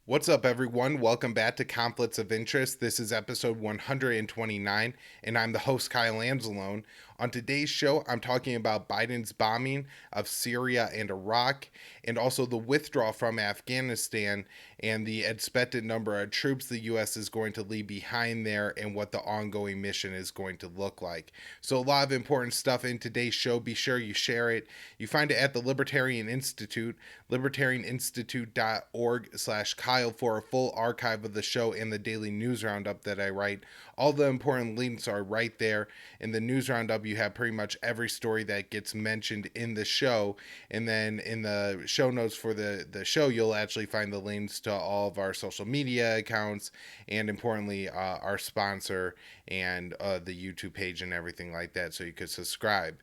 What's up, everyone? Welcome back to Conflicts of Interest. This is episode 129, and I'm the host, Kyle Anzalone. On today's show, I'm talking about Biden's bombing of Syria and Iraq, and also the withdrawal from Afghanistan and the expected number of troops the U.S. is going to leave behind there and what the ongoing mission is going to look like. So, a lot of important stuff in today's show. Be sure you share it. You find it at the Libertarian Institute, libertarianinstitute.org/Kyle for a full archive of the show and the daily news roundup that I write. All the important links are right there. In the news roundup, you have pretty much every story that gets mentioned in the show. And then in the show notes for the show, you'll actually find the links to all of our social media accounts and, importantly, our sponsor and the YouTube page and everything like that, so you could subscribe.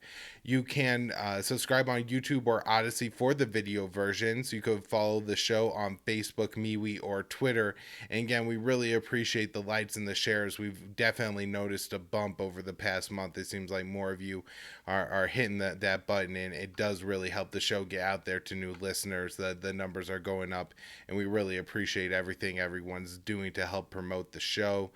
You can subscribe on YouTube or Odysee for the video versions. You could follow the show on Facebook, MeWe, or Twitter. And again, we really appreciate the likes and the shares. We've definitely noticed a bump over the past month. It seems like more of you are hitting that button, and it does really help the show get out there to new listeners. The numbers are going up, and we really appreciate everything everyone's doing to help promote the show.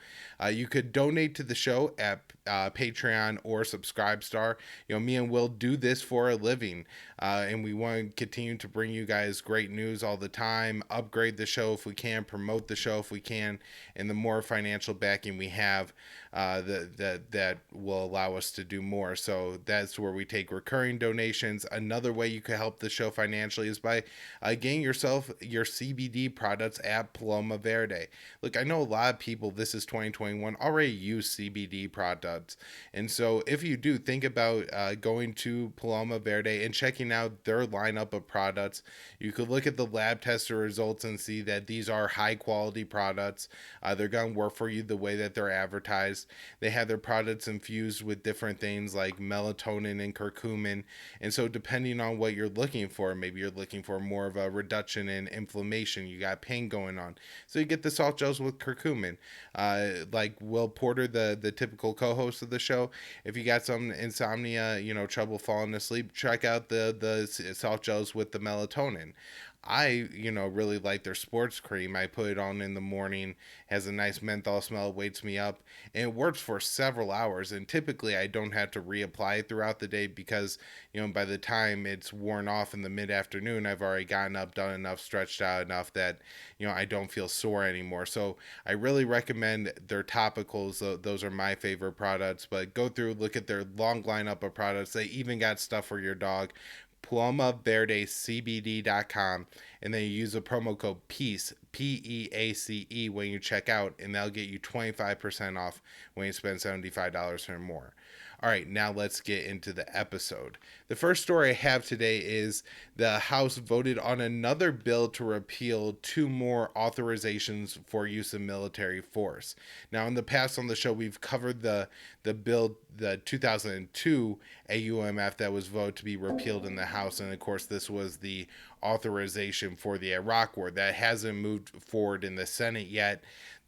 You could donate to the show at Patreon or Subscribestar. Me and Will do this for a living, and we want to continue to bring you guys great news all the time, upgrade the show if we can, promote the show if we can, and the more financial backing we have, that will allow us to do more. So that's where we take recurring donations. Another way you could help the show financially is by getting yourself your CBD products at Paloma Verde. Look, I know a lot of people, this is 2021, already use CBD products. And so if you do, think about going to Paloma Verde and checking out their lineup of products. You could look at the lab tester results and see that these are high quality products. They're going to work for you the way that they're advertised. They have their products infused with different things like melatonin and curcumin. And so depending on what you're looking for, maybe you're looking for more of a reduction in inflammation, you got pain going on, so you get the salt gels with curcumin. Like Will Porter, the typical co-host of the show, if you got some insomnia, trouble falling asleep, check out the salt gels with the melatonin. I, really like their sports cream. I put it on in the morning, has a nice menthol smell, wakes me up, and it works for several hours. And typically I don't have to reapply it throughout the day because, by the time it's worn off in the mid-afternoon, I've already gotten up, done enough, stretched out enough that, I don't feel sore anymore. So I really recommend their topicals. Those are my favorite products, but go through, look at their long lineup of products. They even got stuff for your dog. PalomaVerdeCBD.com, and then you use the promo code PEACE, PEACE, when you check out, and they'll get you 25% off when you spend $75 or more. All right, now let's get into the episode. The first story I have today is the House voted on another bill to repeal 2 more authorizations for use of military force. Now, in the past on the show, we've covered the bill, the 2002 AUMF that was voted to be repealed in the House, and of course, this was the authorization for the Iraq War. That hasn't moved forward in the Senate yet.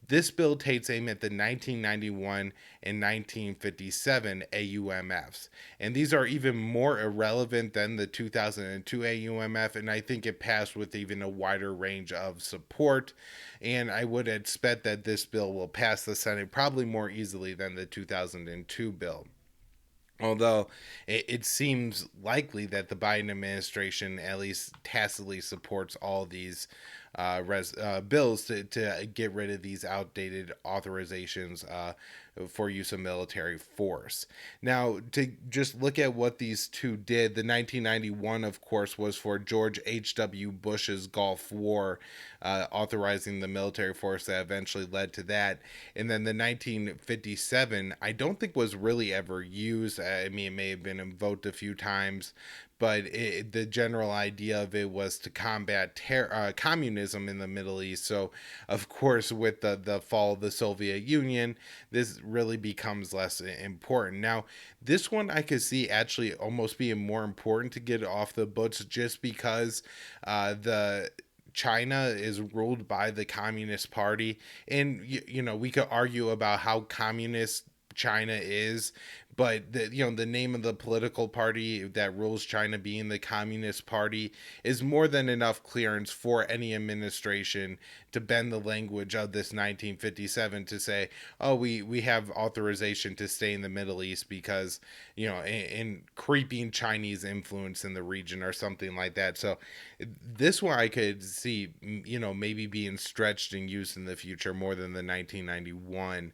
This bill takes aim at the 1991 and 1957 AUMFs. And these are even more irrelevant than the 2002 AUMF, and I think it passed with even a wider range of support. And I would expect that this bill will pass the Senate probably more easily than the 2002 bill. Although it seems likely that the Biden administration at least tacitly supports all these bills to get rid of these outdated authorizations for use of military force. Now, to just look at what these two did, the 1991, of course, was for George H.W. Bush's Gulf War, authorizing the military force that eventually led to that. And then the 1957, I don't think was really ever used. I mean, it may have been invoked a few times, but the general idea of it was to combat communism in the Middle East. So, of course, with the fall of the Soviet Union, this really becomes less important. Now, this one I could see actually almost being more important to get off the books just because the China is ruled by the Communist Party. And, we could argue about how communist China is, but the name of the political party that rules China being the Communist Party is more than enough clearance for any administration to bend the language of this 1957 to say, oh, we have authorization to stay in the Middle East because in creeping Chinese influence in the region or something like that. So this one I could see maybe being stretched and used in the future more than the 1991.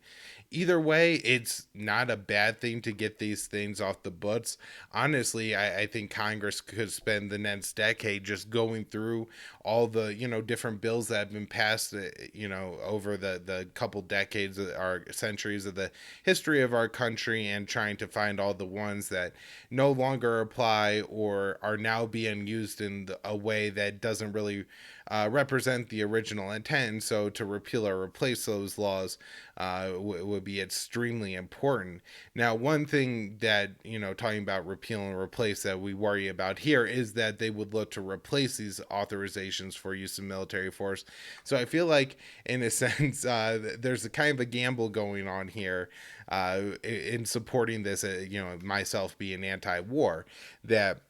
Either way, it's not a bad thing to get these things off the books. Honestly, I think Congress could spend the next decade just going through all the different bills that have been passed over the couple decades or centuries of the history of our country, and trying to find all the ones that no longer apply or are now being used in a way that doesn't really represent the original intent. So to repeal or replace those laws would be extremely important. Now, one thing that, talking about repeal and replace that we worry about here is that they would look to replace these authorizations for use of military force. So I feel like, in a sense, there's a kind of a gamble going on here in supporting this, myself being anti-war, that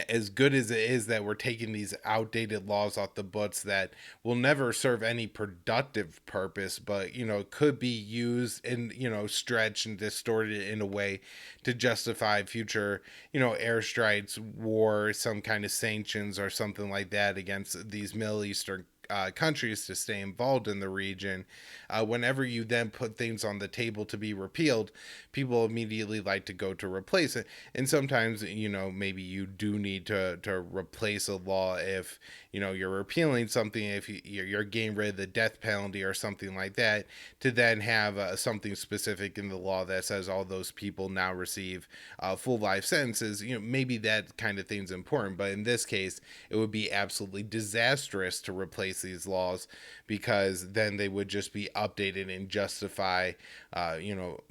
as good as it is that we're taking these outdated laws off the books that will never serve any productive purpose, but could be used and stretched and distorted in a way to justify future airstrikes, war, some kind of sanctions or something like that against these Middle Eastern countries to stay involved in the region. Whenever you then put things on the table to be repealed, people immediately like to go to replace it. And sometimes, maybe you do need to replace a law if, you're repealing something, if you're getting rid of the death penalty or something like that, to then have something specific in the law that says all those people now receive full life sentences. Maybe that kind of thing's important. But in this case, it would be absolutely disastrous to replace these laws, because then they would just be updated and justify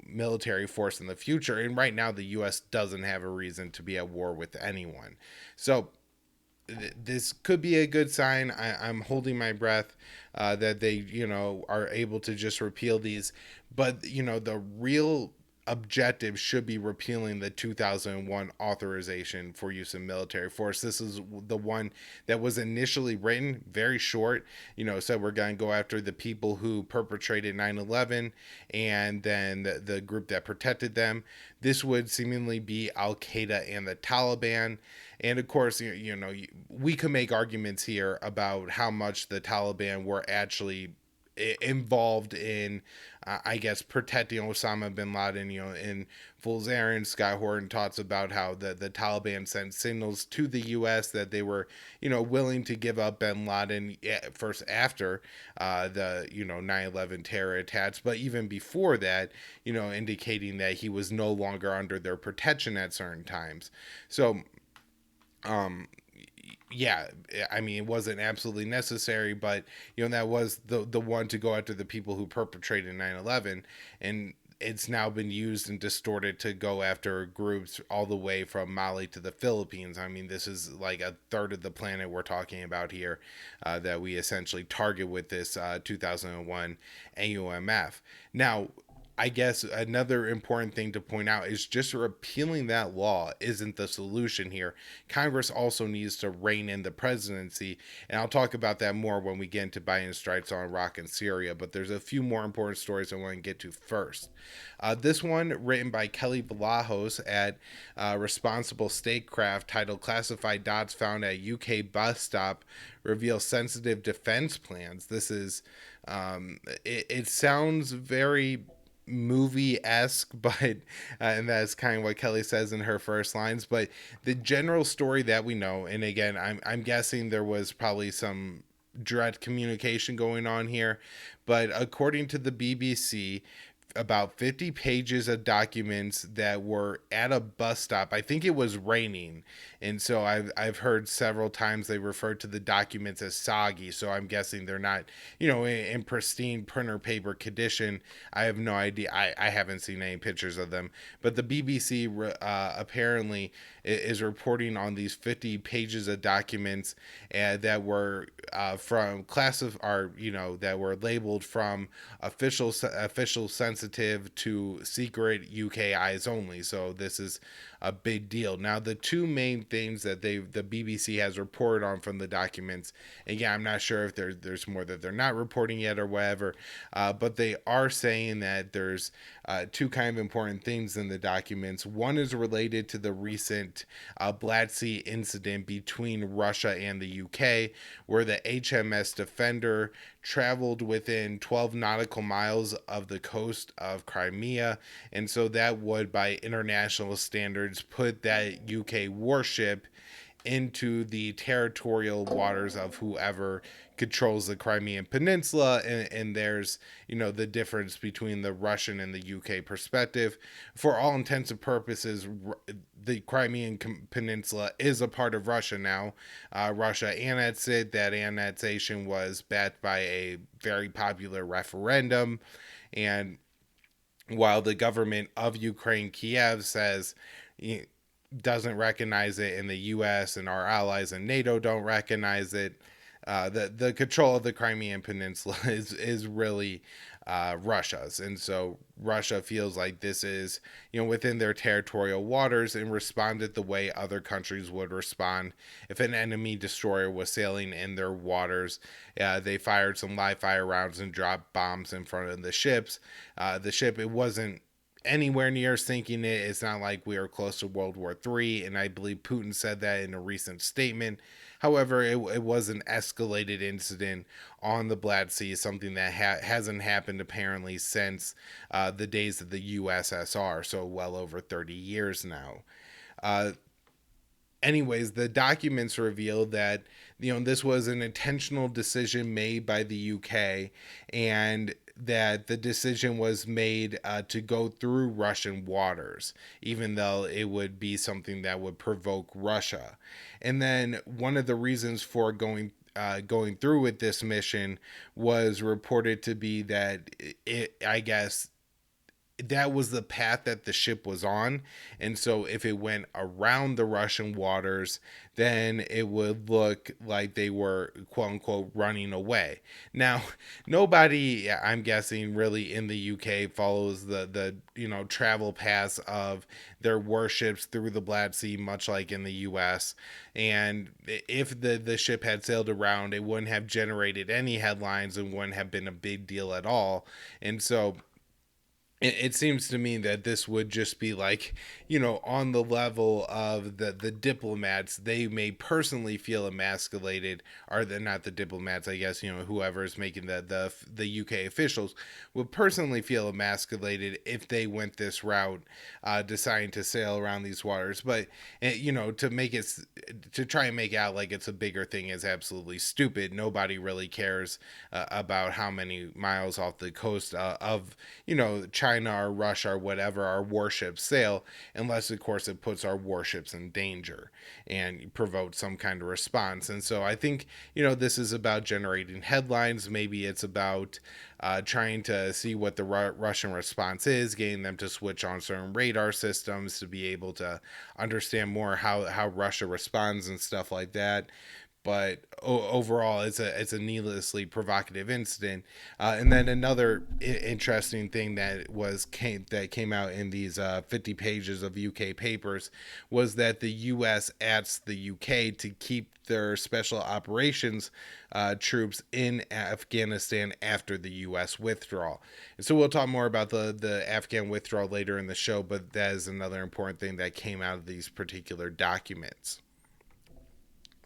military force in the future. And right now the US doesn't have a reason to be at war with anyone. So this could be a good sign. I'm holding my breath that they are able to just repeal these, but the real objective should be repealing the 2001 authorization for use of military force. This is the one that was initially written very short, said we're going to go after the people who perpetrated 9/11 and then the group that protected them. This would seemingly be Al Qaeda and the Taliban. And of course, we could make arguments here about how much the Taliban were actually involved in, I guess, protecting Osama bin Laden. In Fool's Errand, Scott Horton talks about how the Taliban sent signals to the U.S. that they were, willing to give up bin Laden first after the 9/11 terror attacks, but even before that, indicating that he was no longer under their protection at certain times. So, yeah, I mean, it wasn't absolutely necessary, but that was the one to go after the people who perpetrated 9/11, and it's now been used and distorted to go after groups all the way from Mali to the Philippines. I mean, this is like a third of the planet we're talking about here, that we essentially target with this 2001 AUMF. Now, I guess another important thing to point out is just repealing that law isn't the solution here. Congress also needs to rein in the presidency, and I'll talk about that more when we get into Biden's strikes on Iraq and Syria, but there's a few more important stories I want to get to first. This one, written by Kelly Vlahos at Responsible Statecraft, titled Classified Dots Found at UK Bus Stop Reveal Sensitive Defense Plans. This is, it sounds very movie-esque, but and that's kind of what Kelly says in her first lines, but the general story that we know, and again, I'm guessing there was probably some direct communication going on here, but according to the BBC, about 50 pages of documents that were at a bus stop. I think it was raining, and so I've heard several times they referred to the documents as soggy, so I'm guessing they're not in pristine printer paper condition. I have no idea. I haven't seen any pictures of them, but the BBC apparently is reporting on these 50 pages of documents that were from that were labeled from official census sensitive to secret UK eyes only. So this is a big deal. Now, the two main things that the BBC has reported on from the documents, again, I'm not sure if there's more that they're not reporting yet or whatever, but they are saying that there's two kind of important things in the documents. One is related to the recent Black Sea incident between Russia and the UK, where the HMS Defender traveled within 12 nautical miles of the coast of Crimea, and so that would, by international standards, put that UK warship into the territorial waters of whoever controls the Crimean Peninsula, and there's, the difference between the Russian and the UK perspective. For all intents and purposes, the Crimean Peninsula is a part of Russia now. Russia annexed it. That annexation was backed by a very popular referendum, and while the government of Ukraine, Kiev, says doesn't recognize it, and the U.S. and our allies in NATO don't recognize it, the control of the Crimean Peninsula is really Russia's, and so Russia feels like this is within their territorial waters, and responded the way other countries would respond if an enemy destroyer was sailing in their waters. They fired some live fire rounds and dropped bombs in front of the ships. The ship, it wasn't anywhere near sinking it. It's not like we are close to World War III, and I believe Putin said that in a recent statement. However, it was an escalated incident on the Black Sea, something that hasn't happened apparently since the days of the USSR, so well over 30 years now. Anyways, the documents revealed that this was an intentional decision made by the UK, and that the decision was made to go through Russian waters, even though it would be something that would provoke Russia. And then one of the reasons for going through with this mission was reported to be that I guess that was the path that the ship was on, and so if it went around the Russian waters, then it would look like they were quote unquote running away. Now, nobody, I'm guessing, really in the UK follows the travel paths of their warships through the Black Sea, much like in the US. And if the ship had sailed around, it wouldn't have generated any headlines and wouldn't have been a big deal at all. And so it seems to me that this would just be like, on the level of the diplomats. They may personally feel emasculated, or not the diplomats, I guess, whoever is making the UK officials would personally feel emasculated if they went this route, deciding to sail around these waters. But, to try and make out like it's a bigger thing is absolutely stupid. Nobody really cares about how many miles off the coast of, China or Russia or whatever our warships sail, unless of course it puts our warships in danger and provokes some kind of response. And so I think this is about generating headlines. Maybe it's about trying to see what the Russian response is, getting them to switch on certain radar systems to be able to understand more how Russia responds and stuff like that. But overall, it's a needlessly provocative incident. And then another interesting thing that came out in these 50 pages of UK papers was that the US asked the UK to keep their special operations troops in Afghanistan after the US withdrawal. And so we'll talk more about the Afghan withdrawal later in the show, but that is another important thing that came out of these particular documents.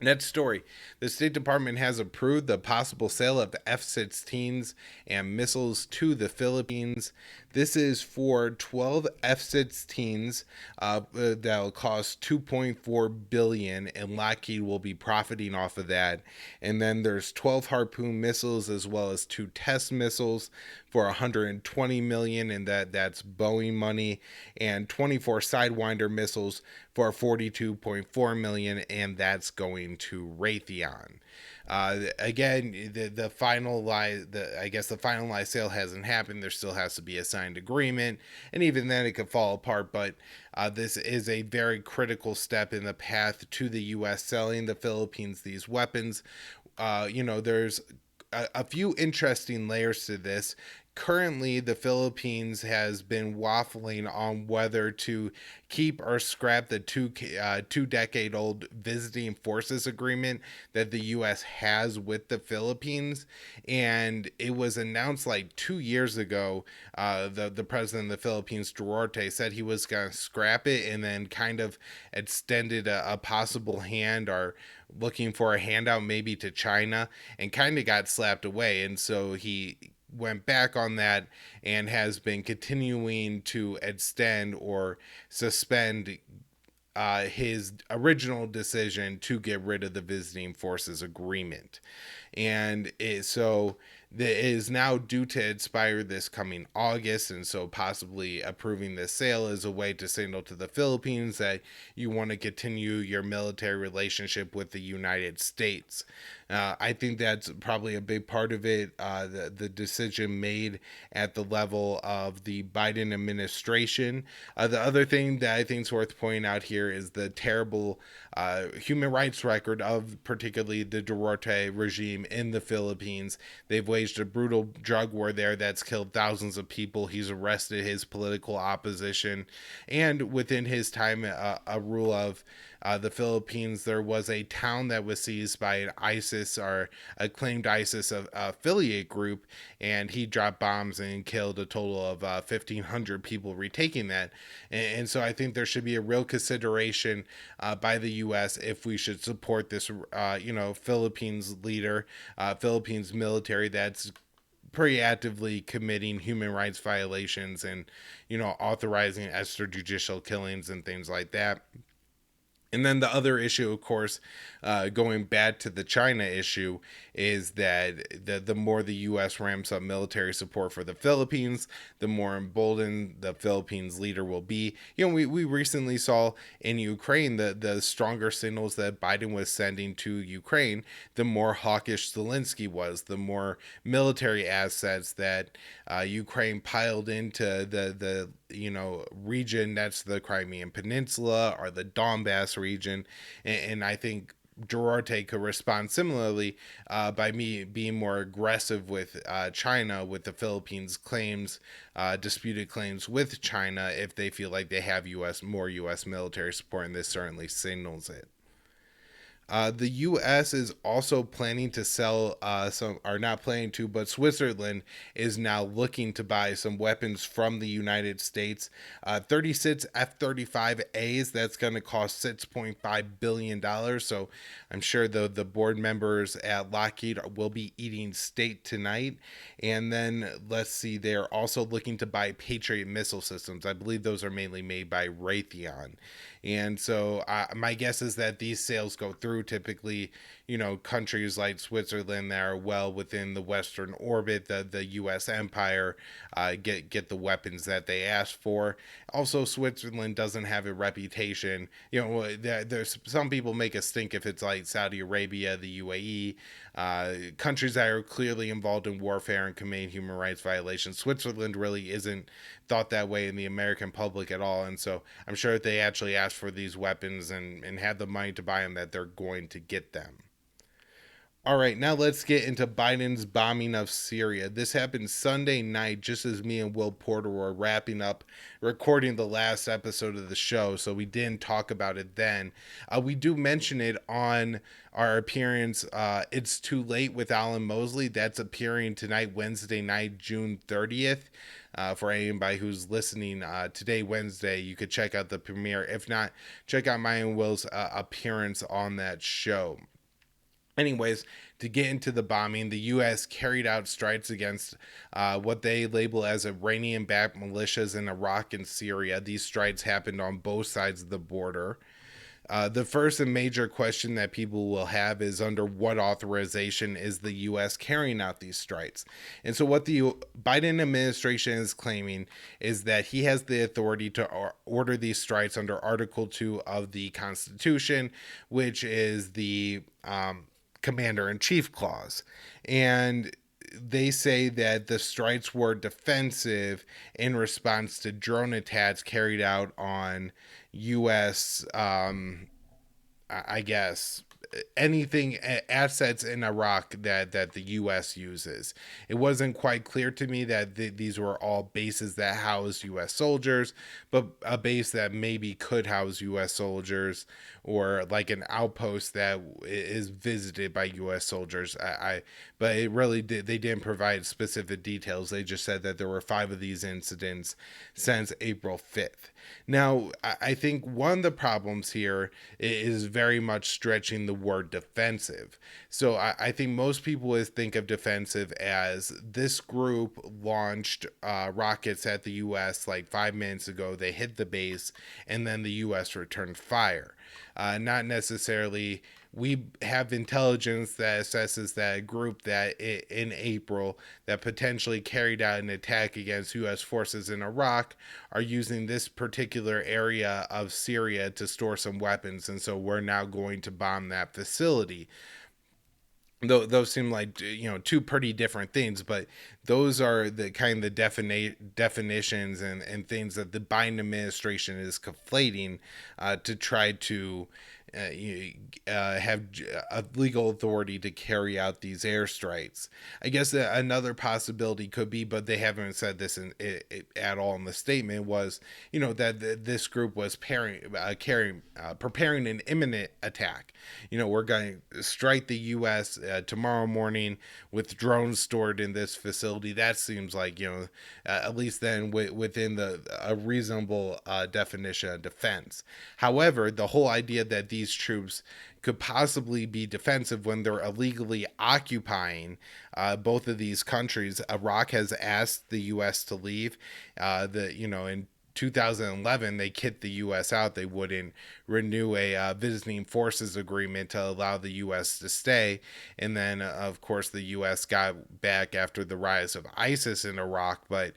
Next story. The State Department has approved the possible sale of the F-16s and missiles to the Philippines. This is for 12 F-16s that will cost $2.4 billion, and Lockheed will be profiting off of that. And then there's 12 Harpoon missiles as well as 2 test missiles for $120 million, and that's Boeing money, and 24 Sidewinder missiles for $42.4 million, and that's going to Raytheon. Again, the finalized sale hasn't happened. There still has to be a signed agreement, and even then it could fall apart. But this is a very critical step in the path to the U.S. selling the Philippines these weapons. There's a few interesting layers to this. currently the Philippines has been waffling on whether to keep or scrap the 2 decade old visiting forces agreement that the U.S. has with the Philippines, and it was announced like 2 years ago. The president of the Philippines, Duarte, said he was going to scrap it, and then kind of extended a possible hand or looking for a handout maybe to China, and kind of got slapped away, and so he went back on that and has been continuing to extend or suspend his original decision to get rid of the visiting forces agreement. And so it is now due to expire this coming August, and so possibly approving this sale is a way to signal to the Philippines that you want to continue your military relationship with the United States. I think that's probably a big part of it. The decision made at the level of the Biden administration. The other thing that I think is worth pointing out here is the terrible human rights record of particularly the Duarte regime in the Philippines. They've waged a brutal drug war there that's killed thousands of people. He's arrested his political opposition, and within his time, a rule of the Philippines, there was a town that was seized by an ISIS or a claimed ISIS affiliate group, and he dropped bombs and killed a total of 1,500 people retaking that. And so I think there should be a real consideration by the U.S. if we should support this, Philippines leader, Philippines military that's pretty actively committing human rights violations and, authorizing extrajudicial killings and things like that. And then the other issue, of course, going back to the China issue, is that the more the U.S. ramps up military support for the Philippines, the more emboldened the Philippines leader will be. We recently saw in Ukraine the stronger signals that Biden was sending to Ukraine, the more hawkish Zelensky was, the more military assets that Ukraine piled into the region that's the Crimean Peninsula or the Donbass region. And I think Duarte could respond similarly by me being more aggressive with China, with the Philippines' claims, disputed claims with China, if they feel like they have more U.S. military support, and this certainly signals it. The U.S. is also planning to sell or not planning to, but Switzerland is now looking to buy some weapons from the United States. 36 F-35As, that's going to cost $6.5 billion. So I'm sure the board members at Lockheed will be eating steak tonight. And then let's see, they're also looking to buy Patriot missile systems. I believe those are mainly made by Raytheon. And so my guess is that these sales go through. Typically, countries like Switzerland that are well within the Western orbit, the U.S. empire, get the weapons that they ask for. Also, Switzerland doesn't have a reputation. There's some people make a stink if it's like Saudi Arabia, the UAE, countries that are clearly involved in warfare and commit human rights violations. Switzerland really isn't thought that way in the American public at all, and so I'm sure if they actually ask for these weapons and have the money to buy them, that they're going to get them. All right, now let's get into Biden's bombing of Syria. This happened Sunday night, just as me and Will Porter were wrapping up recording the last episode of the show, so we didn't talk about it then. We do mention it on our appearance, It's Too Late with Alan Mosley. That's appearing tonight, Wednesday night, June 30th. For anybody who's listening today, Wednesday, you could check out the premiere. If not, check out my and Will's appearance on that show. Anyways, to get into the bombing, the U.S. carried out strikes against what they label as Iranian-backed militias in Iraq and Syria. These strikes happened on both sides of the border. The first and major question that people will have is under what authorization is the U.S. carrying out these strikes? And so what the Biden administration is claiming is that he has the authority to order these strikes under Article 2 of the Constitution, which is the Commander-in-Chief clause. And they say that the strikes were defensive in response to drone attacks carried out on U.S., I guess, anything assets in Iraq that the U.S. uses. It wasn't quite clear to me that these were all bases that house U.S. soldiers, but a base that maybe could house U.S. soldiers, or like an outpost that is visited by U.S. soldiers. But it really did. They didn't provide specific details. They just said that there were 5 of these incidents since April 5th. Now, I think one of the problems here is very much stretching the word defensive. So I think most people would think of defensive as this group launched rockets at the U.S. like 5 minutes ago. They hit the base, and then the U.S. returned fire. Not necessarily. We have intelligence that assesses that a group that in April that potentially carried out an attack against U.S. forces in Iraq are using this particular area of Syria to store some weapons, and so we're now going to bomb that facility. Those seem like, two pretty different things, but those are the kind of definitions and things that the Biden administration is conflating to try to have a legal authority to carry out these airstrikes. I guess another possibility could be, but they haven't said this at all in the statement, was that this group was preparing an imminent attack. We're going to strike the U.S. Tomorrow morning with drones stored in this facility. That seems like at least then within a reasonable definition of defense. However, the whole idea that these troops could possibly be defensive when they're illegally occupying both of these countries. Iraq has asked the U.S. to leave. In 2011, they kicked the U.S. out. They wouldn't renew a visiting forces agreement to allow the U.S. to stay. And then, of course, the U.S. got back after the rise of ISIS in Iraq. But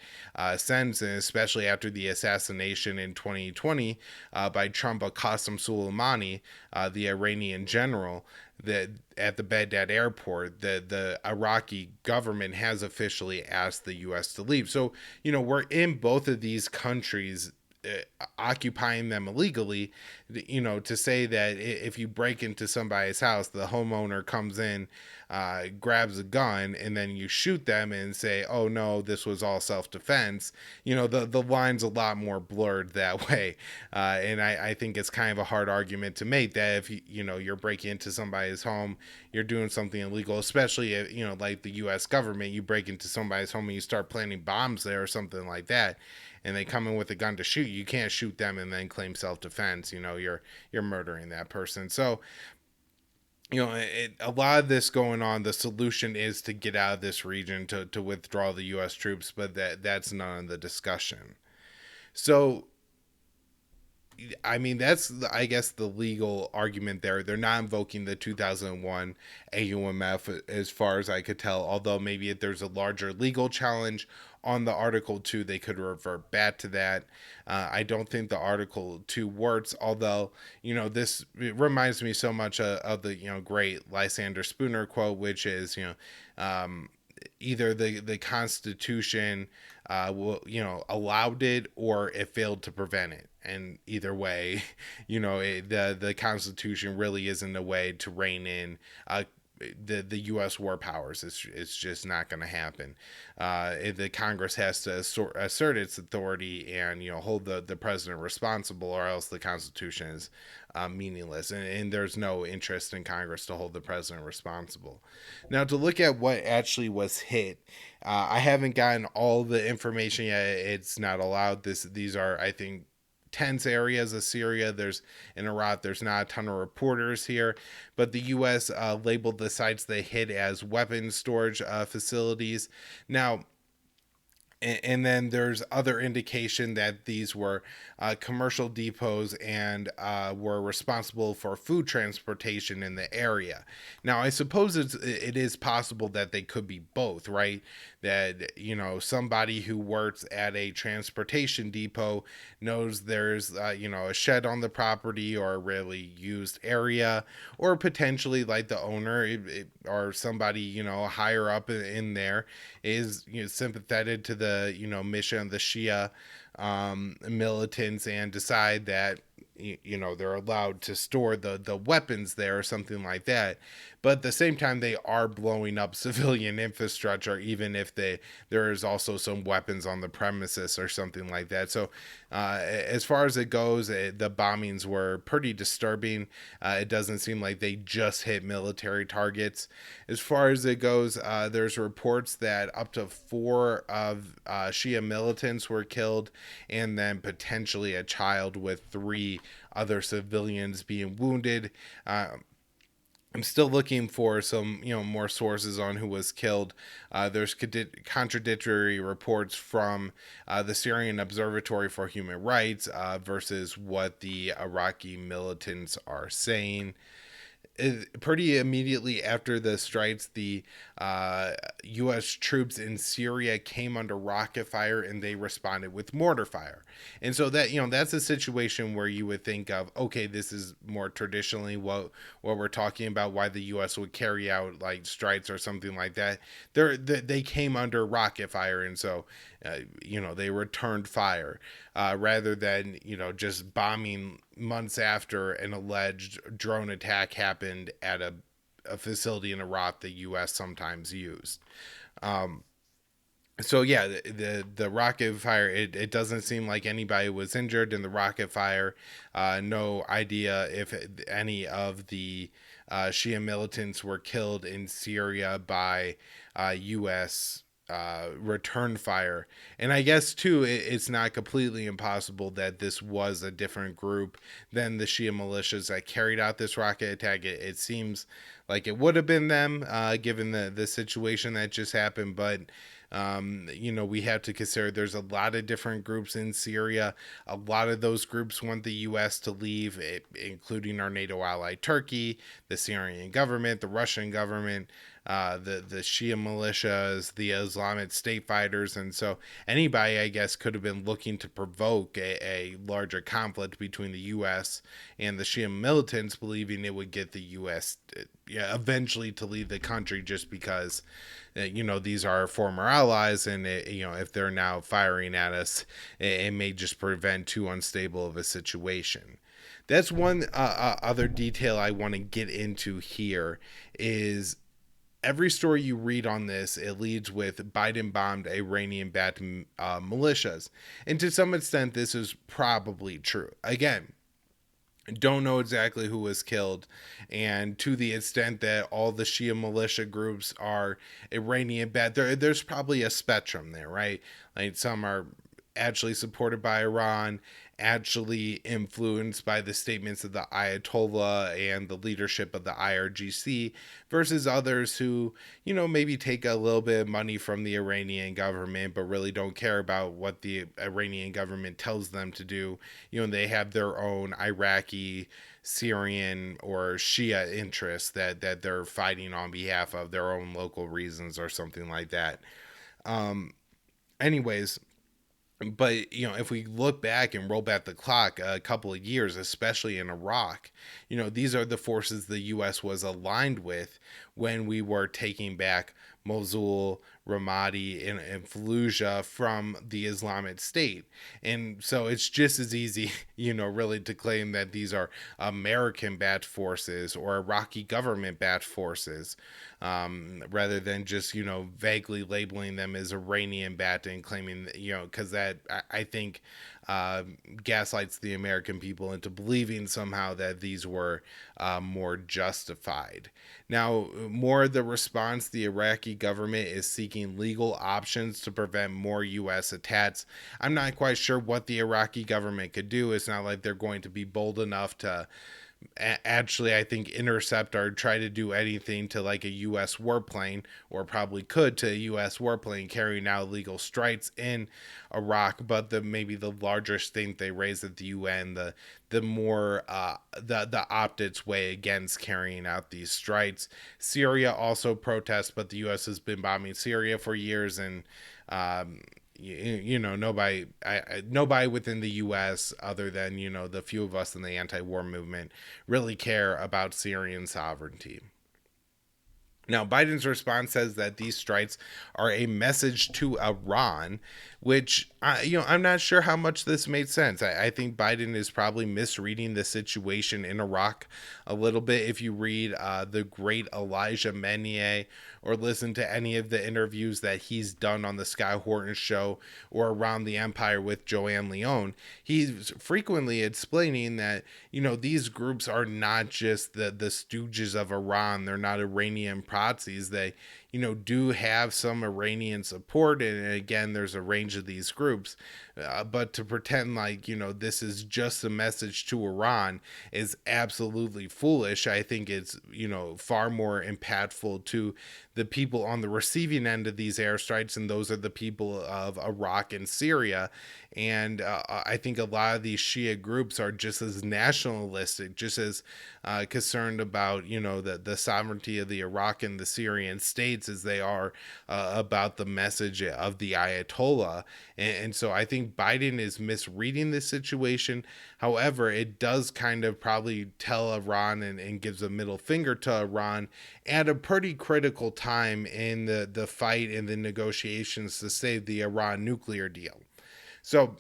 since, and especially after the assassination in 2020 by Trump of Qasem Soleimani, the Iranian general, that at the Baghdad airport, the Iraqi government has officially asked the U.S. to leave. So, we're in both of these countries occupying them illegally. To say that if you break into somebody's house, the homeowner comes in, grabs a gun, and then you shoot them and say, oh no, this was all self-defense, the line's a lot more blurred that way. And I think it's kind of a hard argument to make that if you're breaking into somebody's home, you're doing something illegal, especially if, like the U.S. government, you break into somebody's home and you start planting bombs there or something like that, and they come in with a gun to shoot you, can't shoot them and then claim self-defense. You're murdering that person. So a lot of this going on, the solution is to get out of this region, to withdraw the U.S. troops, but that's none of the discussion. So I mean, that's, I guess, the legal argument there. They're not invoking the 2001 AUMF as far as I could tell, although maybe if there's a larger legal challenge on the Article 2, they could revert back to that. I don't think the Article 2 works, although, this reminds me so much of the, great Lysander Spooner quote, which is, either the Constitution allowed it or it failed to prevent it. And either way, the Constitution really isn't a way to rein in the U.S. war powers. It's just not going to happen. The Congress has to assert its authority and hold the president responsible, or else the Constitution is meaningless. And there's no interest in Congress to hold the president responsible. Now, to look at what actually was hit, I haven't gotten all the information yet. It's not allowed. These are, I think, tense areas of Syria. In Iraq, there's not a ton of reporters here, but the U.S. Labeled the sites they hit as weapons storage facilities. Now, and then there's other indication that these were commercial depots and were responsible for food transportation in the area. Now, I suppose it is possible that they could be both, right? That, somebody who works at a transportation depot knows there's, a shed on the property or a really used area, or potentially like the owner or somebody, higher up in there is sympathetic to the mission of the Shia militants and decide that they're allowed to store the weapons there or something like that. But at the same time, they are blowing up civilian infrastructure, even if there is also some weapons on the premises or something like that. So as far as it goes, the bombings were pretty disturbing. It doesn't seem like they just hit military targets. As far as it goes, there's reports that up to 4 of Shia militants were killed, and then potentially a child, with 3 other civilians being wounded. I'm still looking for some, more sources on who was killed. There's contradictory reports from the Syrian Observatory for Human Rights versus what the Iraqi militants are saying. Pretty immediately after the strikes, the U.S. troops in Syria came under rocket fire, and they responded with mortar fire. And so that's a situation where you would think of, okay, this is more traditionally what we're talking about, why the U.S. would carry out like strikes or something like that. They came under rocket fire, and so they returned fire rather than just bombing months after an alleged drone attack happened at a facility in Iraq the U.S. sometimes used. So yeah, the rocket fire, it doesn't seem like anybody was injured in the rocket fire. No idea if any of the Shia militants were killed in Syria by U.S. Return fire. And I guess too, it's not completely impossible that this was a different group than the Shia militias that carried out this rocket attack. It seems like it would have been them, given the situation that just happened. But we have to consider there's a lot of different groups in Syria. A lot of those groups want the U.S. to leave, including our NATO ally Turkey, the Syrian government, the Russian government, the Shia militias, the Islamic State fighters. And so anybody, I guess, could have been looking to provoke a larger conflict between the U.S. and the Shia militants, believing it would get the U.S. Eventually to leave the country, just because these are our former allies, and if they're now firing at us, it may just prevent too unstable of a situation. That's one other detail I want to get into here is every story you read on this, it leads with Biden bombed Iranian-backed militias. And to some extent, this is probably true. Again, don't know exactly who was killed, and to the extent that all the Shia militia groups are Iranian backed, there's probably a spectrum there, right? Like some are actually supported by Iran, actually influenced by the statements of the Ayatollah and the leadership of the IRGC, versus others who, maybe take a little bit of money from the Iranian government, but really don't care about what the Iranian government tells them to do. They have their own Iraqi, Syrian, or Shia interests that they're fighting on behalf of, their own local reasons or something like that. Anyways, but if we look back and roll back the clock a couple of years, especially in Iraq, these are the forces the U.S. was aligned with when we were taking back Mosul, Ramadi, and Fallujah from the Islamic State. And so it's just as easy, really to claim that these are American-backed forces or Iraqi government-backed forces, rather than just, vaguely labeling them as Iranian-backed and claiming, because that, I think, gaslights the American people into believing somehow that these were more justified. Now, more of the response, the Iraqi government is seeking legal options to prevent more U.S. attacks. I'm not quite sure what the Iraqi government could do. It's not like they're going to be bold enough to actually, I think, intercept or try to do anything to like a U.S. warplane, or probably could to a U.S. warplane carrying out illegal strikes in Iraq. But maybe the larger thing they raised at the UN, the more the optics way against carrying out these strikes. Syria also protests, but the U.S. has been bombing Syria for years, and nobody within the U.S. other than the few of us in the anti-war movement really care about Syrian sovereignty. Now, Biden's response says that these strikes are a message to Iran, which, I'm not sure how much this made sense. I think Biden is probably misreading the situation in Iraq a little bit. If you read the great Elijah Menier or listen to any of the interviews that he's done on the Sky Horton show or Around the Empire with Joanne Leone, he's frequently explaining that, these groups are not just the stooges of Iran. They're not Iranian proxies. They, do have some Iranian support. And again, there's a range of these groups. But to pretend like, this is just a message to Iran is absolutely foolish. I think it's, far more impactful to the people on the receiving end of these airstrikes, and those are the people of Iraq and Syria. And I think a lot of these Shia groups are just as nationalistic, just as concerned about, the sovereignty of the Iraq and the Syrian states as they are about the message of the Ayatollah. And so I think Biden is misreading this situation. However, it does kind of probably tell Iran and gives a middle finger to Iran at a pretty critical time in the fight and the negotiations to save the Iran nuclear deal. So,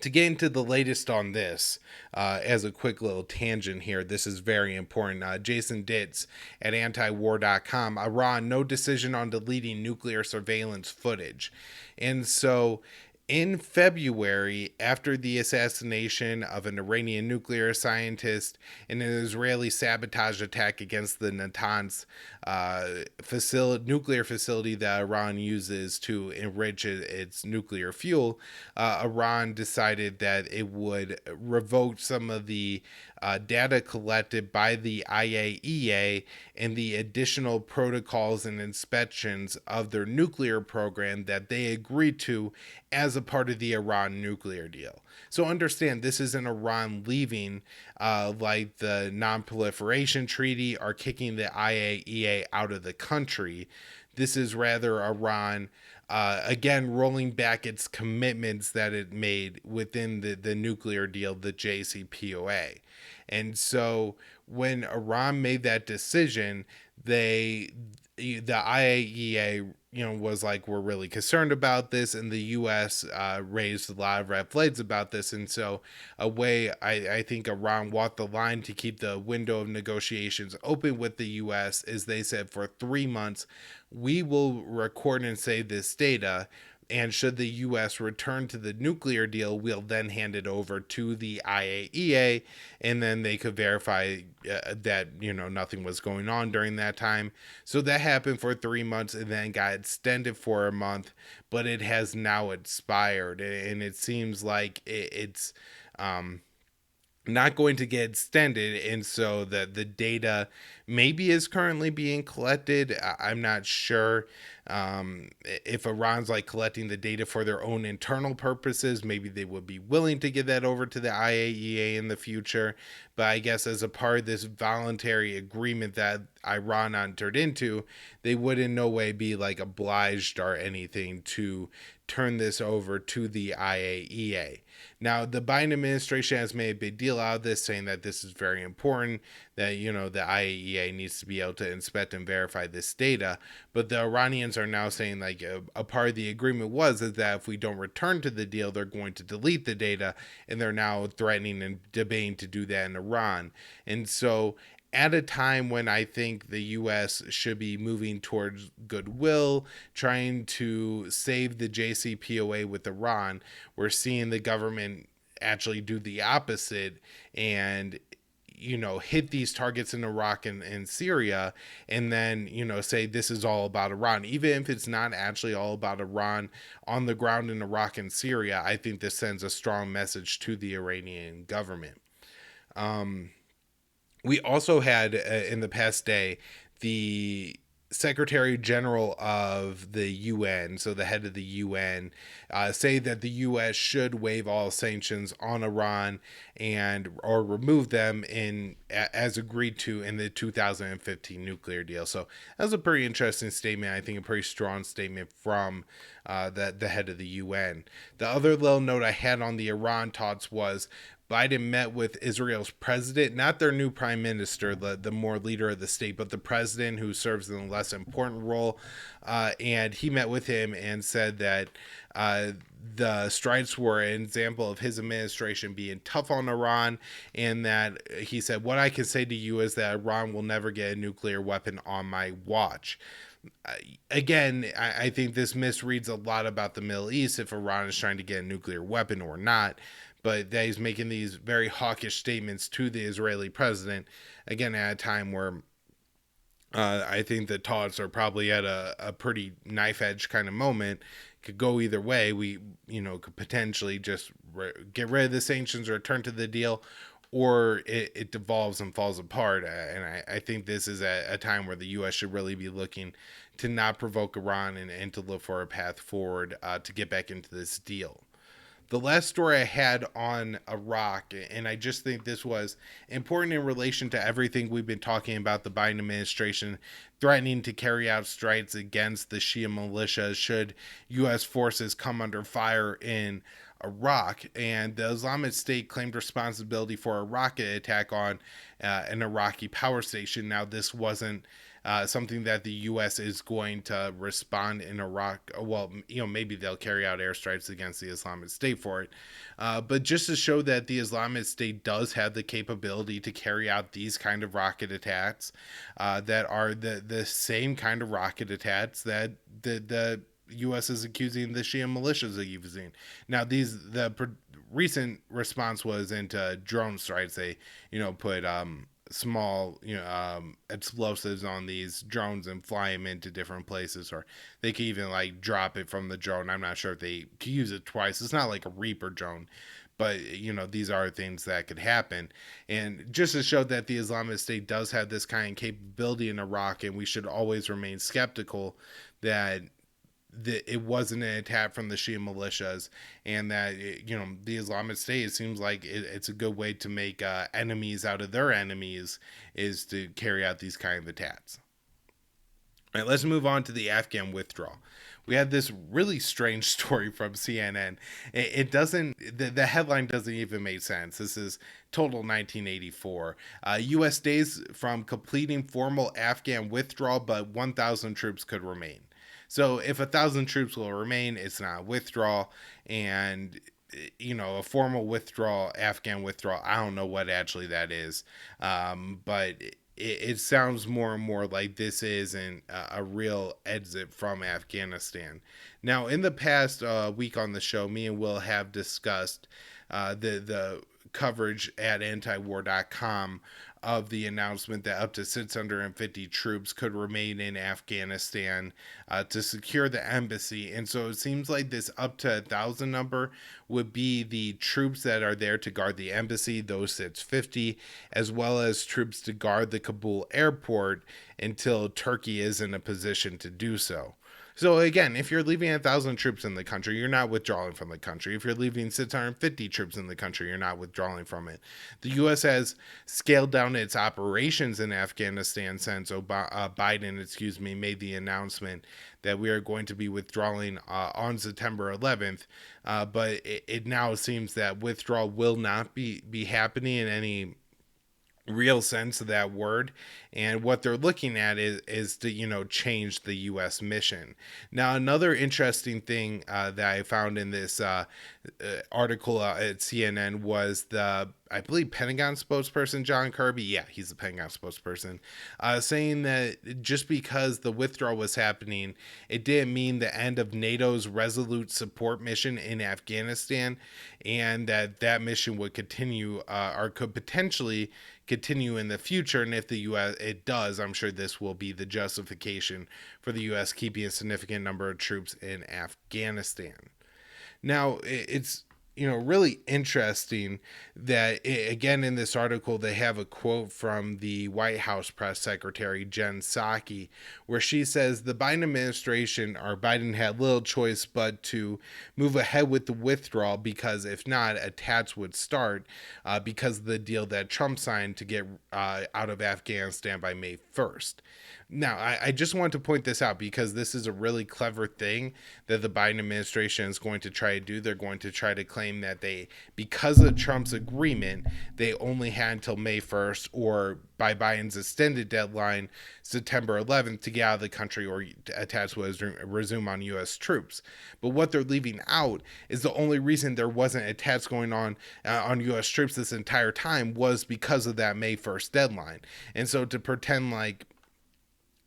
to get into the latest on this, as a quick little tangent here, this is very important. Jason Ditz at antiwar.com, Iran, no decision on deleting nuclear surveillance footage. And so in February, after the assassination of an Iranian nuclear scientist and an Israeli sabotage attack against the Natanz nuclear facility that Iran uses to enrich its nuclear fuel, Iran decided that it would revoke some of the data collected by the IAEA and the additional protocols and inspections of their nuclear program that they agreed to as a part of the Iran nuclear deal. So understand, this isn't Iran leaving like the Non-Proliferation Treaty or kicking the IAEA out of the country. This is rather Iran, again, rolling back its commitments that it made within the nuclear deal, the JCPOA. And so when Iran made that decision, the IAEA, was like, we're really concerned about this, and the U.S. Raised a lot of red flags about this. And so a way I think Iran walked the line to keep the window of negotiations open with the U.S. is they said for 3 months, we will record and save this data. And should the U.S. return to the nuclear deal, we'll then hand it over to the IAEA, and then they could verify that, nothing was going on during that time. So that happened for 3 months and then got extended for a month, but it has now expired. And it seems like it's not going to get extended, and so the data maybe is currently being collected. I'm not sure if Iran's like collecting the data for their own internal purposes. Maybe they would be willing to give that over to the IAEA in the future, but I guess as a part of this voluntary agreement that Iran entered into, they would in no way be like obliged or anything to turn this over to the IAEA. Now, the Biden administration has made a big deal out of this, saying that this is very important, that, the IAEA needs to be able to inspect and verify this data. But the Iranians are now saying, like, a part of the agreement is that if we don't return to the deal, they're going to delete the data, and they're now threatening and debating to do that in Iran. And so at a time when I think the U.S. should be moving towards goodwill, trying to save the JCPOA with Iran, we're seeing the government actually do the opposite and, hit these targets in Iraq and Syria, and then, say this is all about Iran. Even if it's not actually all about Iran on the ground in Iraq and Syria, I think this sends a strong message to the Iranian government. We also had in the past day the Secretary General of the UN, so the head of the UN, say that the U.S. should waive all sanctions on Iran or remove them as agreed to in the 2015 nuclear deal. So that was a pretty interesting statement. I think a pretty strong statement from the head of the UN. The other little note I had on the Iran talks was Biden met with Israel's president, not their new prime minister, the more leader of the state, but the president who serves in a less important role. And he met with him and said that the strikes were an example of his administration being tough on Iran, and that he said, "What I can say to you is that Iran will never get a nuclear weapon on my watch." Again, I think this misreads a lot about the Middle East, if Iran is trying to get a nuclear weapon or not, but that he's making these very hawkish statements to the Israeli president, again, at a time where I think the talks are probably at a pretty knife edge kind of moment. Could go either way. We, could potentially just get rid of the sanctions or return to the deal, or it devolves and falls apart. And I think this is a time where the U.S. should really be looking to not provoke Iran and to look for a path forward to get back into this deal. The last story I had on Iraq, and I just think this was important in relation to everything we've been talking about, the Biden administration threatening to carry out strikes against the Shia militias should U.S. forces come under fire in Iraq. And the Islamic State claimed responsibility for a rocket attack on an Iraqi power station. Now, this wasn't something that the U.S. is going to respond in Iraq. Well, maybe they'll carry out airstrikes against the Islamic State for it. But just to show that the Islamic State does have the capability to carry out these kind of rocket attacks that are the same kind of rocket attacks that the U.S. is accusing the Shia militias of using. Now, the recent response was into drone strikes. They, put small explosives on these drones and fly them into different places, or they could even drop it from the drone. I'm not sure if they could use it twice. It's not like a Reaper drone, but these are things that could happen. And just to show that the Islamic State does have this kind of capability in Iraq, and we should always remain skeptical that it wasn't an attack from the Shia militias, and that the Islamic State, it seems like it's a good way to make enemies out of their enemies, is to carry out these kind of attacks. All right, let's move on to the Afghan withdrawal. We had this really strange story from CNN. It doesn't, the headline doesn't even make sense. This is total 1984. U.S. days from completing formal Afghan withdrawal, but 1,000 troops could remain. So if 1,000 troops will remain, it's not a withdrawal. And, a formal withdrawal, Afghan withdrawal, I don't know what actually that is. But it sounds more and more like this isn't a real exit from Afghanistan. Now, in the past week on the show, me and Will have discussed the coverage at antiwar.com of the announcement that up to 650 troops could remain in Afghanistan to secure the embassy. And so it seems like this up to 1,000 number would be the troops that are there to guard the embassy, those 650, as well as troops to guard the Kabul airport until Turkey is in a position to do so. So again, if you're leaving 1,000 troops in the country, you're not withdrawing from the country. If you're leaving 650 troops in the country, you're not withdrawing from it. The U.S. has scaled down its operations in Afghanistan since Biden, made the announcement that we are going to be withdrawing on September 11th. But it now seems that withdrawal will not be happening in any real sense of that word, and what they're looking at is to change the U.S. mission. Now, another interesting thing that I found in this article at CNN was I believe Pentagon spokesperson John Kirby, yeah, he's the Pentagon spokesperson, saying that just because the withdrawal was happening, it didn't mean the end of NATO's resolute support mission in Afghanistan, and that mission would continue or could potentially continue in the future. And if the U.S. it does, I'm sure this will be the justification for the U.S. keeping a significant number of troops in Afghanistan. Now, it's really interesting that, again, in this article, they have a quote from the White House press secretary, Jen Psaki, where she says the Biden administration, or Biden, had little choice but to move ahead with the withdrawal, because if not, attacks would start because of the deal that Trump signed to get out of Afghanistan by May 1st. Now, I just want to point this out because this is a really clever thing that the Biden administration is going to try to do. They're going to try to claim that because of Trump's agreement, they only had until May 1st or by Biden's extended deadline, September 11th, to get out of the country or attach was resume on U.S. troops. But what they're leaving out is the only reason there wasn't attacks going on U.S. troops this entire time was because of that May 1st deadline. And so to pretend like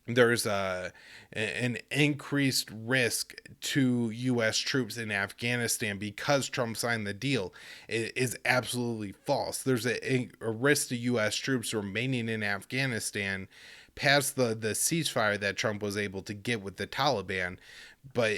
there's an increased risk to U.S. troops in Afghanistan because Trump signed the deal is absolutely false. There's a risk to U.S. troops remaining in Afghanistan past the ceasefire that Trump was able to get with the Taliban, but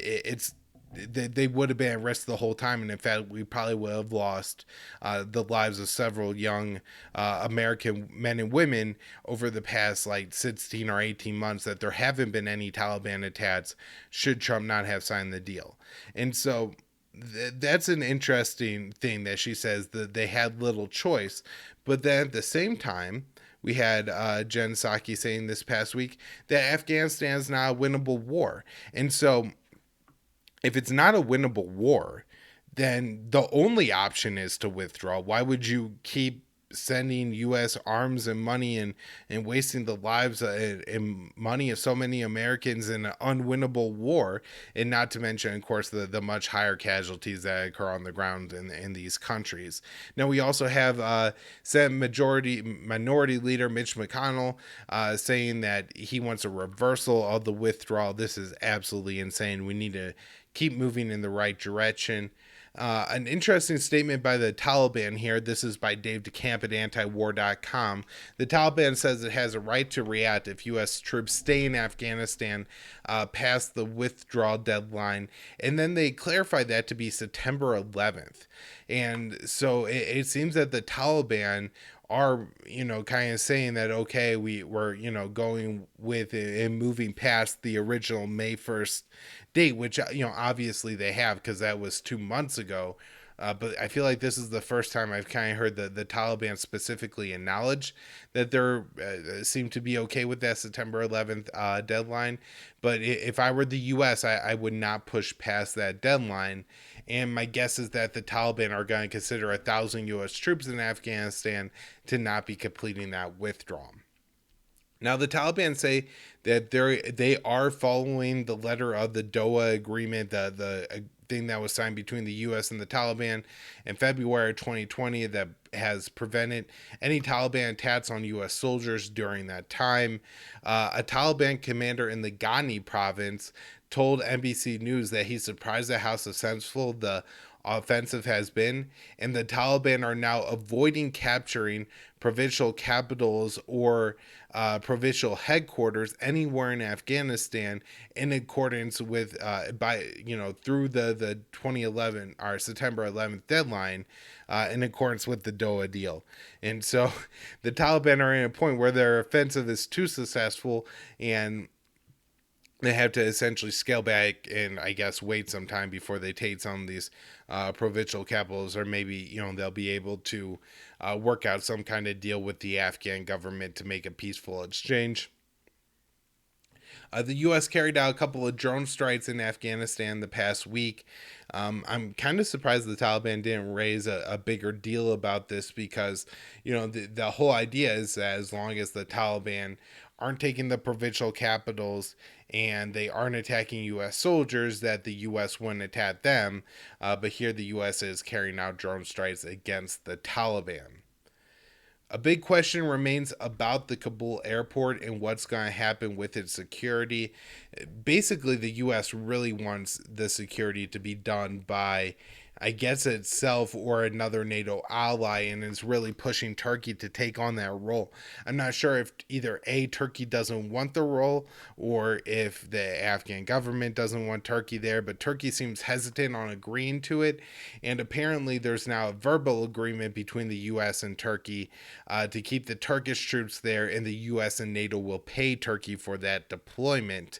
they would have been at risk the whole time, and in fact, we probably would have lost the lives of several young American men and women over the past like 16 or 18 months that there haven't been any Taliban attacks should Trump not have signed the deal. And so that's an interesting thing that she says that they had little choice, but then at the same time, we had Jen Psaki saying this past week that Afghanistan is not a winnable war. And so if it's not a winnable war, then the only option is to withdraw. Why would you keep sending U.S. arms and money and wasting the lives and money of so many Americans in an unwinnable war? And not to mention, of course, the much higher casualties that occur on the ground in these countries. Now, we also have Senate Minority Leader Mitch McConnell saying that he wants a reversal of the withdrawal. This is absolutely insane. We need to keep moving in the right direction. An interesting statement by the Taliban here. This is by Dave DeCamp at antiwar.com. The Taliban says it has a right to react if U.S. troops stay in Afghanistan past the withdrawal deadline. And then they clarify that to be September 11th. And so it seems that the Taliban are, kind of saying that, okay, we're, going with it and moving past the original May 1st date, which, obviously they have because that was 2 months ago. But I feel like this is the first time I've kind of heard the Taliban specifically acknowledge that they're seem to be okay with that September 11th deadline. But if I were the U.S., I would not push past that deadline. And my guess is that the Taliban are going to consider 1,000 U.S. troops in Afghanistan to not be completing that withdrawal. Now, the Taliban say that they are following the letter of the Doha Agreement, the thing that was signed between the U.S. and the Taliban in February 2020 that has prevented any Taliban attacks on U.S. soldiers during that time. A Taliban commander in the Ghani province told NBC News that he's surprised at how successful the offensive has been, and the Taliban are now avoiding capturing provincial capitals or provincial headquarters anywhere in Afghanistan in accordance with through the 2011 or September 11th deadline in accordance with the Doha deal. And so the Taliban are in a point where their offensive is too successful and they have to essentially scale back and I guess wait some time before they take some of these provincial capitals, or maybe they'll be able to work out some kind of deal with the Afghan government to make a peaceful exchange. The U.S. carried out a couple of drone strikes in Afghanistan the past week. I'm kind of surprised the Taliban didn't raise a bigger deal about this because, the whole idea is that as long as the Taliban aren't taking the provincial capitals and they aren't attacking U.S. soldiers, that the U.S. wouldn't attack them. But here the U.S. is carrying out drone strikes against the Taliban. A big question remains about the Kabul airport and what's going to happen with its security. Basically, the U.S. really wants the security to be done by, I guess, itself or another NATO ally, and is really pushing Turkey to take on that role. I'm not sure if either A, Turkey doesn't want the role, or if the Afghan government doesn't want Turkey there, but Turkey seems hesitant on agreeing to it, and apparently there's now a verbal agreement between the U.S. and Turkey to keep the Turkish troops there, and the U.S. and NATO will pay Turkey for that deployment.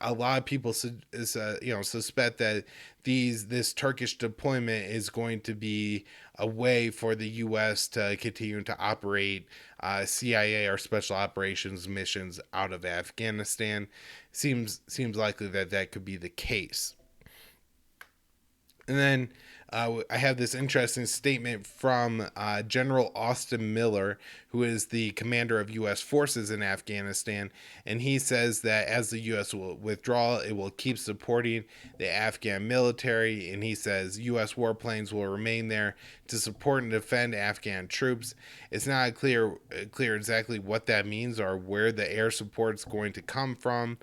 a lot of people suspect that this Turkish deployment is going to be a way for the U.S. to continue to operate CIA or special operations missions out of Afghanistan. Seems likely that that could be the case. And then I have this interesting statement from General Austin Miller, who is the commander of U.S. forces in Afghanistan. And he says that as the U.S. will withdraw, it will keep supporting the Afghan military. And he says U.S. warplanes will remain there to support and defend Afghan troops. It's not clear exactly what that means or where the air support is going to come from,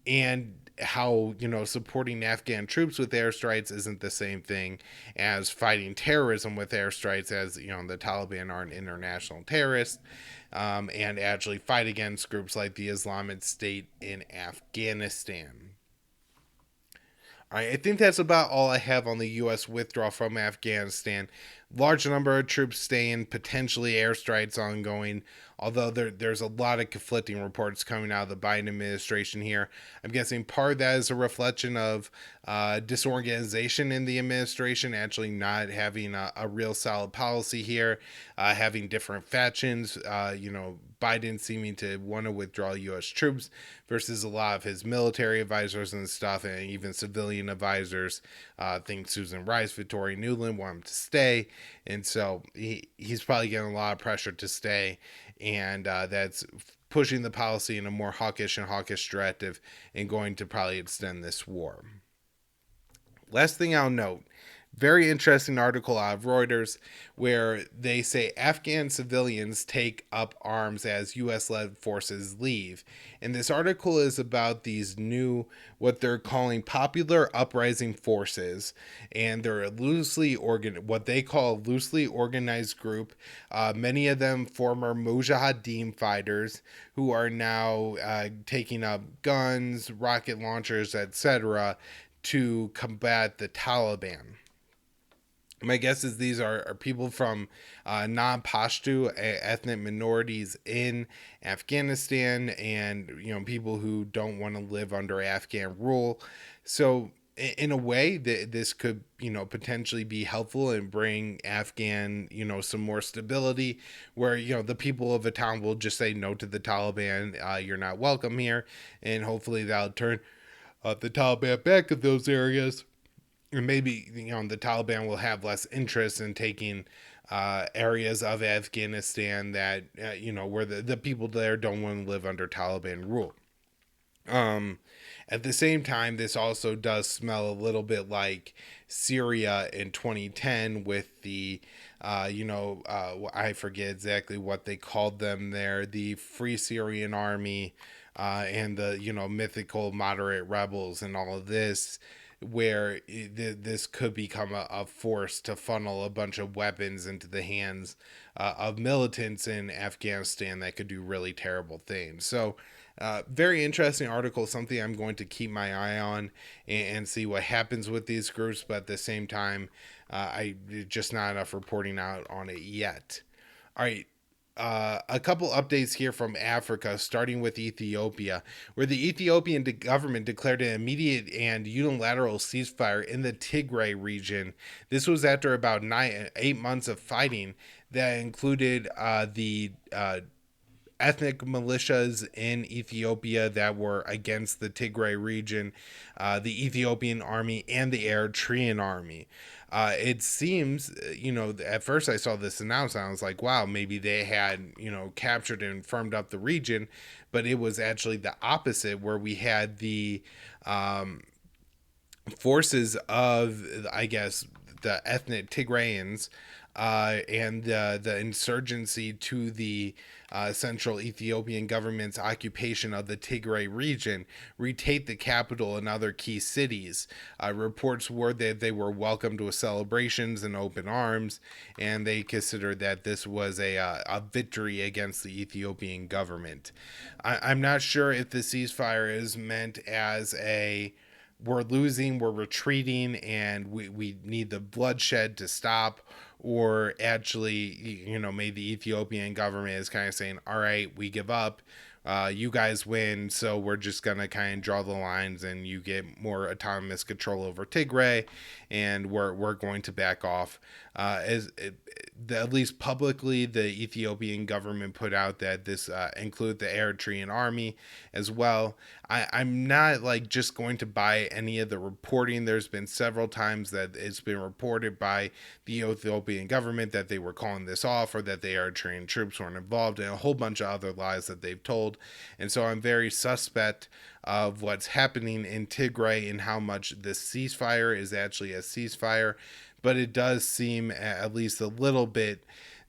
and how supporting Afghan troops with airstrikes isn't the same thing as fighting terrorism with airstrikes, as the Taliban aren't international terrorists, and actually fight against groups like the Islamic State in Afghanistan. All right, I think that's about all I have on the U.S. withdrawal from Afghanistan. Large number of troops staying, potentially airstrikes ongoing, although there's a lot of conflicting reports coming out of the Biden administration here. I'm guessing part of that is a reflection of disorganization in the administration, actually not having a real solid policy here, having different factions, Biden seeming to want to withdraw U.S. troops versus a lot of his military advisors and stuff, and even civilian advisors. I think Susan Rice, Victoria Nuland want him to stay, and so he's probably getting a lot of pressure to stay, and that's pushing the policy in a more hawkish directive and going to probably extend this war. Last thing I'll note, very interesting article out of Reuters where they say Afghan civilians take up arms as U.S.-led forces leave. And this article is about these new, what they're calling popular uprising forces. And they're what they call a loosely organized group. Many of them former Mujahideen fighters who are now taking up guns, rocket launchers, etc., to combat the Taliban. My guess is these are people from non-Pashto ethnic minorities in Afghanistan, and people who don't want to live under Afghan rule. So in a way, this could potentially be helpful and bring Afghan some more stability, where the people of a town will just say no to the Taliban. You're not welcome here, and hopefully that'll turn the Taliban back in those areas. And maybe the Taliban will have less interest in taking areas of Afghanistan that where the people there don't want to live under Taliban rule. At the same time, this also does smell a little bit like Syria in 2010 with the I forget exactly what they called them there, the Free Syrian Army, and the mythical moderate rebels and all of this, where this could become a force to funnel a bunch of weapons into the hands of militants in Afghanistan that could do really terrible things. So very interesting article, something I'm going to keep my eye on and see what happens with these groups, but at the same time, I just not enough reporting out on it yet. All right. A couple updates here from Africa, starting with Ethiopia, where the Ethiopian government declared an immediate and unilateral ceasefire in the Tigray region. This was after about 8 months of fighting that included the ethnic militias in Ethiopia that were against the Tigray region, the Ethiopian army, and the Eritrean army. It seems, at first I saw this announcement, I was like, wow, maybe they had, captured and firmed up the region, but it was actually the opposite, where we had the forces of, I guess, the ethnic Tigrayans and the insurgency to the central Ethiopian government's occupation of the Tigray region retake the capital and other key cities. Reports were that they were welcomed with celebrations and open arms, and they considered that this was a victory against the Ethiopian government. I'm not sure if the ceasefire is meant as a we're losing, we're retreating, and we need the bloodshed to stop, or actually, maybe the Ethiopian government is kind of saying, all right, we give up, you guys win, so we're just gonna kind of draw the lines, and you get more autonomous control over Tigray, and we're going to back off. At least publicly, the Ethiopian government put out that this include the Eritrean army as well. I'm not like just going to buy any of the reporting. There's been several times that it's been reported by the Ethiopian government that they were calling this off, or that the Eritrean troops weren't involved, and a whole bunch of other lies that they've told. And so I'm very suspect of what's happening in Tigray and how much this ceasefire is actually a ceasefire. But it does seem, at least a little bit,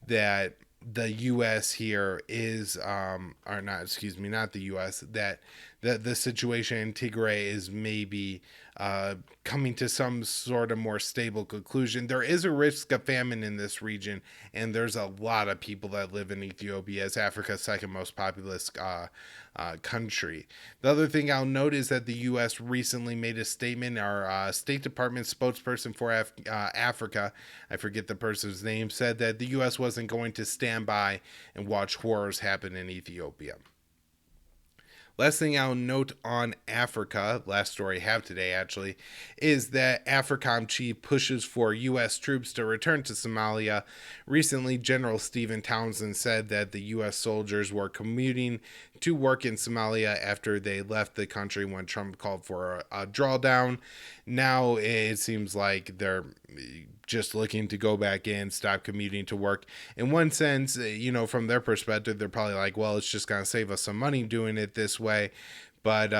that the U.S. here is, or not, excuse me, not the U.S., that the situation in Tigray is maybe coming to some sort of more stable conclusion. There is a risk of famine in this region, and there's a lot of people that live in Ethiopia as Africa's second most populous country. The other thing I'll note is that the U.S. recently made a statement. Our State Department spokesperson for Africa, I forget the person's name, said that the U.S. wasn't going to stand by and watch horrors happen in Ethiopia. Last thing I'll note on Africa, last story I have today actually, is that AFRICOM chief pushes for U.S. troops to return to Somalia. Recently, General Stephen Townsend said that the U.S. soldiers were commuting to work in Somalia after they left the country when Trump called for a drawdown. Now it seems like they're just looking to go back in, stop commuting to work. In one sense, from their perspective, they're probably like, well, it's just going to save us some money doing it this way. But,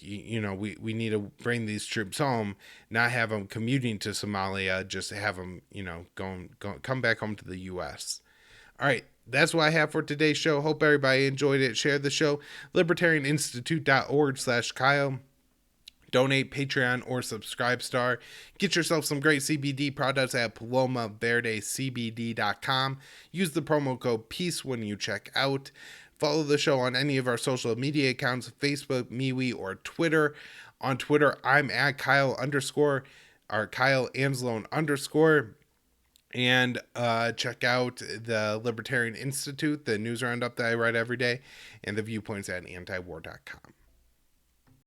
we need to bring these troops home, not have them commuting to Somalia, just have them, come back home to the U.S. All right. That's what I have for today's show. Hope everybody enjoyed it. Share the show. libertarianinstitute.org/Kyle. Donate, Patreon, or Subscribestar. Get yourself some great CBD products at PalomaVerdeCBD.com. Use the promo code PEACE when you check out. Follow the show on any of our social media accounts, Facebook, MeWe, or Twitter. On Twitter, I'm at Kyle Anzalone_. And check out the Libertarian Institute, the news roundup that I write every day, and the viewpoints at antiwar.com.